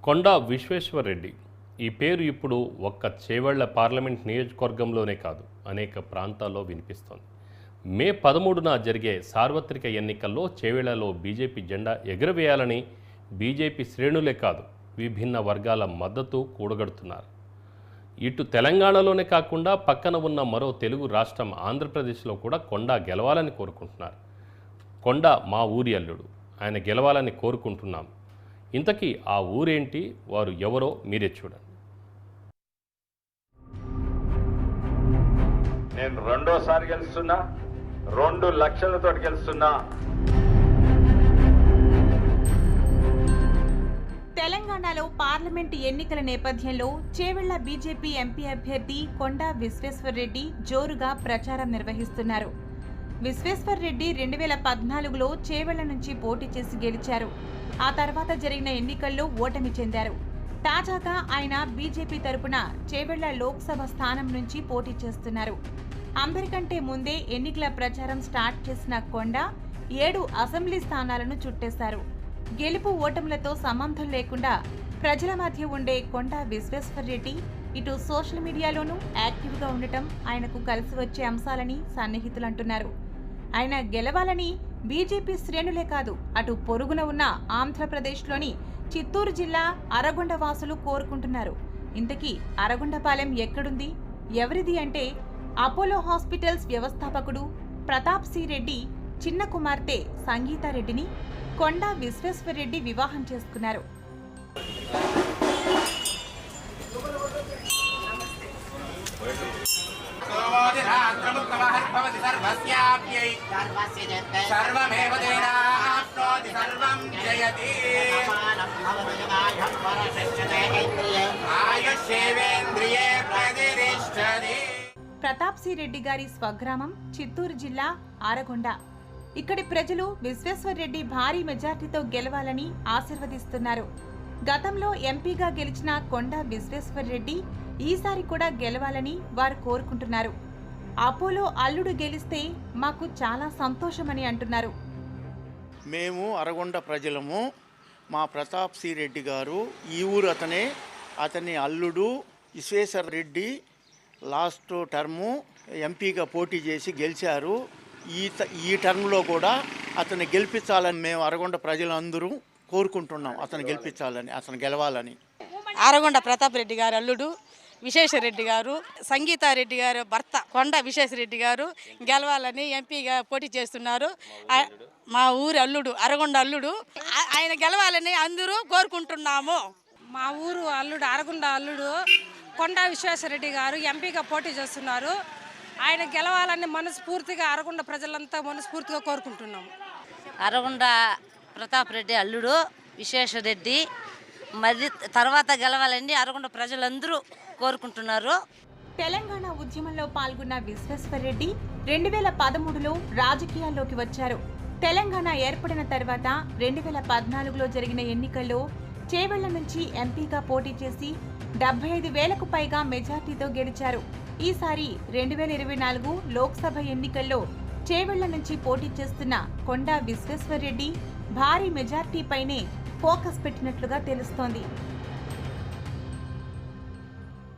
కొండా విశ్వేశ్వరరెడ్డి ఈ పేరు ఇప్పుడు ఒక్క చేవెళ్ల పార్లమెంట్ నియోజకవర్గంలోనే కాదు అనేక ప్రాంతాల్లో వినిపిస్తోంది. మే 13న జరిగే సార్వత్రిక ఎన్నికల్లో చేవెళ్లలో బీజేపీ జెండా ఎగురవేయాలని బీజేపీ శ్రేణులే కాదు విభిన్న వర్గాల మద్దతు కూడగడుతున్నారు. ఇటు తెలంగాణలోనే కాకుండా పక్కన ఉన్న మరో తెలుగు రాష్ట్రం ఆంధ్రప్రదేశ్లో కూడా కొండా గెలవాలని కోరుకుంటున్నారు. కొండా మా ఊరి అల్లుడు, ఆయన గెలవాలని కోరుకుంటున్నాం. ఇంతకీ ఆ ఊరేంటి, వారు ఎవరో మీరే చూడండి. నేను రెండోసారి గెలుస్తున్నా, 2 లక్షలతో గెలుస్తున్నా. తెలంగాణలో పార్లమెంటు ఎన్నికల నేపథ్యంలో చేవెళ్ల బీజేపీ ఎంపీ అభ్యర్థి కొండా విశ్వేశ్వరరెడ్డి జోరుగా ప్రచారం నిర్వహిస్తున్నారు. విశ్వేశ్వరరెడ్డి 2014లో చేవెళ్ల నుంచి పోటీ చేసి గెలిచారు. ఆ తర్వాత జరిగిన ఎన్నికల్లో ఓటమి చెందారు. తాజాగా ఆయన బీజేపీ తరపున చేవెళ్ల లోక్సభ స్థానం నుంచి పోటీ చేస్తున్నారు. అందరికంటే ముందే ఎన్నికల ప్రచారం స్టార్ట్ చేసిన కొండా 7 అసెంబ్లీ స్థానాలను చుట్టేశారు. గెలుపు ఓటములతో సంబంధం లేకుండా ప్రజల మధ్య ఉండే కొండా విశ్వేశ్వరరెడ్డి ఇటు సోషల్ మీడియాలోనూ యాక్టివ్గా ఉండటం ఆయనకు కలిసి వచ్చే అంశాలని సన్నిహితులు అంటున్నారు. ఆయన గెలవాలని బీజేపీ శ్రేణులే కాదు అటు పొరుగున ఉన్న ఆంధ్రప్రదేశ్లోని చిత్తూరు జిల్లా అరగొండ వాసులు కోరుకుంటున్నారు. ఇంతకీ అరగొండపాలెం ఎక్కడుంది, ఎవరిది అంటే అపోలో హాస్పిటల్స్ వ్యవస్థాపకుడు ప్రతాప్ సి రెడ్డి చిన్న కుమార్తె సంగీతారెడ్డిని కొండా విశ్వేశ్వరరెడ్డి వివాహం చేసుకున్నారు. ప్రతాప్ సి రెడ్డి గారి స్వగ్రామం చిత్తూరు జిల్లా ఆరగొండ. ఇక్కడి ప్రజలు విశ్వేశ్వరరెడ్డి భారీ మెజార్టీతో గెలవాలని ఆశీర్వదిస్తున్నారు. గతంలో ఎంపీగా గెలిచిన కొండా విశ్వేశ్వరరెడ్డి ఈసారి కూడా గెలవాలని వారు కోరుకుంటున్నారు. అపోలో అల్లుడు గెలిస్తే మాకు చాలా సంతోషమని అంటున్నారు. మేము అరగొండ ప్రజలము. మా ప్రతాప్ సి రెడ్డి గారు ఈ ఊరు అతనే. అతని అల్లుడు విశ్వేశ్వరరెడ్డి లాస్ట్ టర్ము ఎంపీగా పోటీ చేసి గెలిచారు. ఈ టర్మ్లో కూడా అతన్ని గెలిపించాలని మేము అరగొండ ప్రజలందరూ కోరుకుంటున్నాం. అతను గెలిపించాలని, అతను గెలవాలని. అరగొండ ప్రతాప్ రెడ్డి గారు అల్లుడు విశ్వేశ్వరరెడ్డి గారు, సంగీతారెడ్డి గారు భర్త కొండా విశ్వేశ్వరరెడ్డి గారు గెలవాలని ఎంపీగా పోటీ చేస్తున్నారు. మా ఊరి అల్లుడు, అరగొండ అల్లుడు, ఆయన గెలవాలని అందరూ కోరుకుంటున్నాము. మా ఊరు అల్లుడు, అరగొండ అల్లుడు కొండా విశ్వేశ్వరరెడ్డి గారు ఎంపీగా పోటీ చేస్తున్నారు. ఆయన గెలవాలని మనస్ఫూర్తిగా అరగొండ ప్రజలంతా మనస్ఫూర్తిగా కోరుకుంటున్నాము. అరగొండ ప్రతాప్ రెడ్డి అల్లుడు విశ్వేశ్వరరెడ్డి మరి తర్వాత గెలవాలని అరగొండ ప్రజలందరూ కోరుకుంటున్నారు. తెలంగాణ ఉద్యమంలో పాల్గొన్న విశ్వేశ్వరరెడ్డి 2013లో రాజకీయాల్లోకి వచ్చారు. తెలంగాణ ఏర్పడిన తర్వాత 2014లో జరిగిన ఎన్నికల్లో చేవెళ్ల నుంచి ఎంపీగా పోటీ చేసి 75,000కు పైగా మెజార్టీతో గెలిచారు. ఈసారి 2024 లోక్సభ ఎన్నికల్లో చేవెళ్ల నుంచి పోటీ చేస్తున్న కొండా విశ్వేశ్వరరెడ్డి భారీ మెజార్టీపైనే ఫోకస్ పెట్టినట్లుగా తెలుస్తోంది.